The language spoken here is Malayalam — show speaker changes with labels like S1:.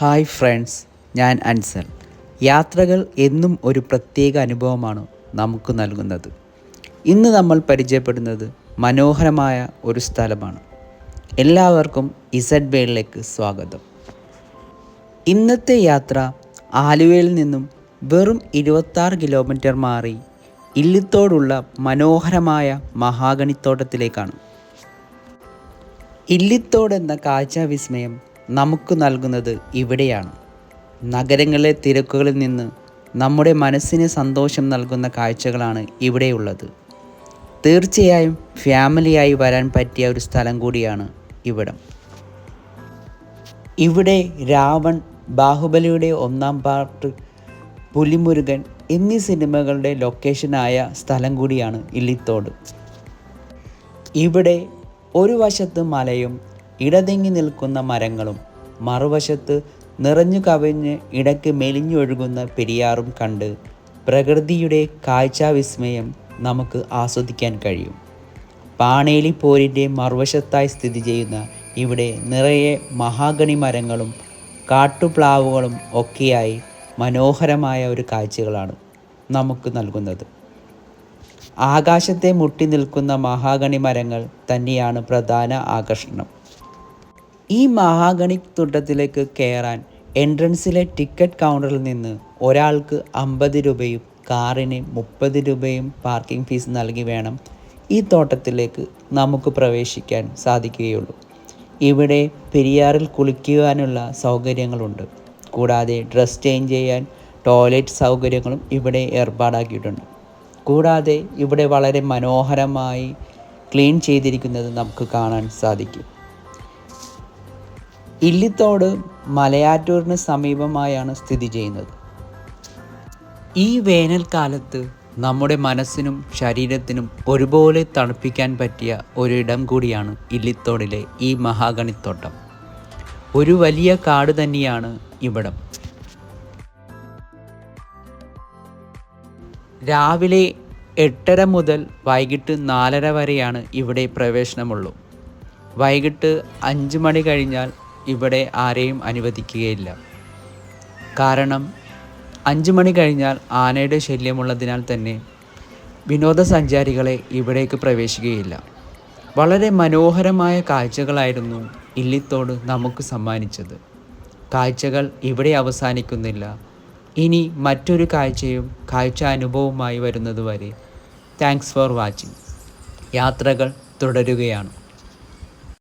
S1: ഹായ് ഫ്രണ്ട്സ്, ഞാൻ അൻസൽ. യാത്രകൾ എന്നും ഒരു പ്രത്യേക അനുഭവമാണ് നമുക്ക് നൽകുന്നത്. ഇന്ന് നമ്മൾ പരിചയപ്പെടുന്നത് മനോഹരമായ ഒരു സ്ഥലമാണ്. എല്ലാവർക്കും ഇസഡ് വേളിലേക്ക് സ്വാഗതം. ഇന്നത്തെ യാത്ര ആലുവയിൽ നിന്നും വെറും 26 കിലോമീറ്റർ മാറി ഇല്ലിത്തോടുള്ള മനോഹരമായ മഹാഗണിത്തോട്ടത്തിലേക്കാണ്. ഇല്ലിത്തോട് എന്ന കാഴ്ചാവിസ്മയം നമുക്ക് നൽകുന്നത് ഇവിടെയാണ്. നഗരങ്ങളിലെ തിരക്കുകളിൽ നിന്ന് നമ്മുടെ മനസ്സിന് സന്തോഷം നൽകുന്ന കാഴ്ചകളാണ് ഇവിടെയുള്ളത്. തീർച്ചയായും ഫാമിലിയായി വരാൻ പറ്റിയ ഒരു സ്ഥലം കൂടിയാണ് ഇവിടം. ഇവിടെ രാവൺ, ബാഹുബലിയുടെ 1-ാം പാർട്ട്, പുലിമുരുകൻ എന്നീ സിനിമകളുടെ ലൊക്കേഷനായ സ്ഥലം കൂടിയാണ് ഇല്ലിത്തോട്. ഇവിടെ ഒരു വശത്ത് മലയും ഇടതിങ്ങി നിൽക്കുന്ന മരങ്ങളും മറുവശത്ത് നിറഞ്ഞു കവിഞ്ഞ് ഇടയ്ക്ക് മെലിഞ്ഞൊഴുകുന്ന പെരിയാറും കണ്ട് പ്രകൃതിയുടെ കാഴ്ചാവിസ്മയം നമുക്ക് ആസ്വദിക്കാൻ കഴിയും. പാണേലി പോരിൻ്റെ മറുവശത്തായി സ്ഥിതി ചെയ്യുന്ന ഇവിടെ നിറയെ മഹാഗണി മരങ്ങളും കാട്ടുപ്ലാവുകളും ഒക്കെയായി മനോഹരമായ ഒരു കാഴ്ചകളാണ് നമുക്ക് നൽകുന്നത്. ആകാശത്തെ മുട്ടി നിൽക്കുന്ന മഹാഗണി മരങ്ങൾ തന്നെയാണ് പ്രധാന ആകർഷണം. ഈ മഹാഗണി തോട്ടത്തിലേക്ക് കയറാൻ എൻട്രൻസിലെ ടിക്കറ്റ് കൗണ്ടറിൽ നിന്ന് ഒരാൾക്ക് 50 രൂപയും കാറിന് 30 രൂപയും പാർക്കിംഗ് ഫീസ് നൽകി വേണം ഈ തോട്ടത്തിലേക്ക് നമുക്ക് പ്രവേശിക്കാൻ സാധിക്കുകയുള്ളൂ. ഇവിടെ പെരിയാറിൽ കുളിക്കുവാനുള്ള സൗകര്യങ്ങളുണ്ട്. കൂടാതെ ഡ്രസ് ചേഞ്ച് ചെയ്യാൻ ടോയ്ലറ്റ് സൗകര്യങ്ങളും ഇവിടെ ഏർപ്പാടാക്കിയിട്ടുണ്ട്. കൂടാതെ ഇവിടെ വളരെ മനോഹരമായി ക്ലീൻ ചെയ്തിരിക്കുന്നത് നമുക്ക് കാണാൻ സാധിക്കും. ഇല്ലിത്തോട് മലയാറ്റൂരിന് സമീപമായാണ് സ്ഥിതി ചെയ്യുന്നത്. ഈ വേനൽക്കാലത്ത് നമ്മുടെ മനസ്സിനും ശരീരത്തിനും ഒരുപോലെ തണുപ്പിക്കാൻ പറ്റിയ ഒരിടം കൂടിയാണ് ഇല്ലിത്തോടിലെ ഈ മഹാഗണിത്തോട്ടം. ഒരു വലിയ കാട് തന്നെയാണ് ഇവിടം. രാവിലെ 8:30 മുതൽ വൈകിട്ട് 4:30 വരെയാണ് ഇവിടെ പ്രവേശനമുള്ളൂ. വൈകിട്ട് 5 മണി കഴിഞ്ഞാൽ ഇവിടെ ആരെയും അനുവദിക്കുകയില്ല. കാരണം 5 മണി കഴിഞ്ഞാൽ ആനയുടെ ശല്യമുള്ളതിനാൽ തന്നെ വിനോദസഞ്ചാരികളെ ഇവിടേക്ക് പ്രവേശിക്കുകയില്ല. വളരെ മനോഹരമായ കാഴ്ചകളായിരുന്നു ഇല്ലിത്തോട് നമുക്ക് സമ്മാനിച്ചത്. കാഴ്ചകൾ ഇവിടെ അവസാനിക്കുന്നില്ല. ഇനി മറ്റൊരു കാഴ്ച അനുഭവവുമായി വരുന്നതുവരെ താങ്ക്സ് ഫോർ വാച്ചിങ്. യാത്രകൾ തുടരുകയാണ്.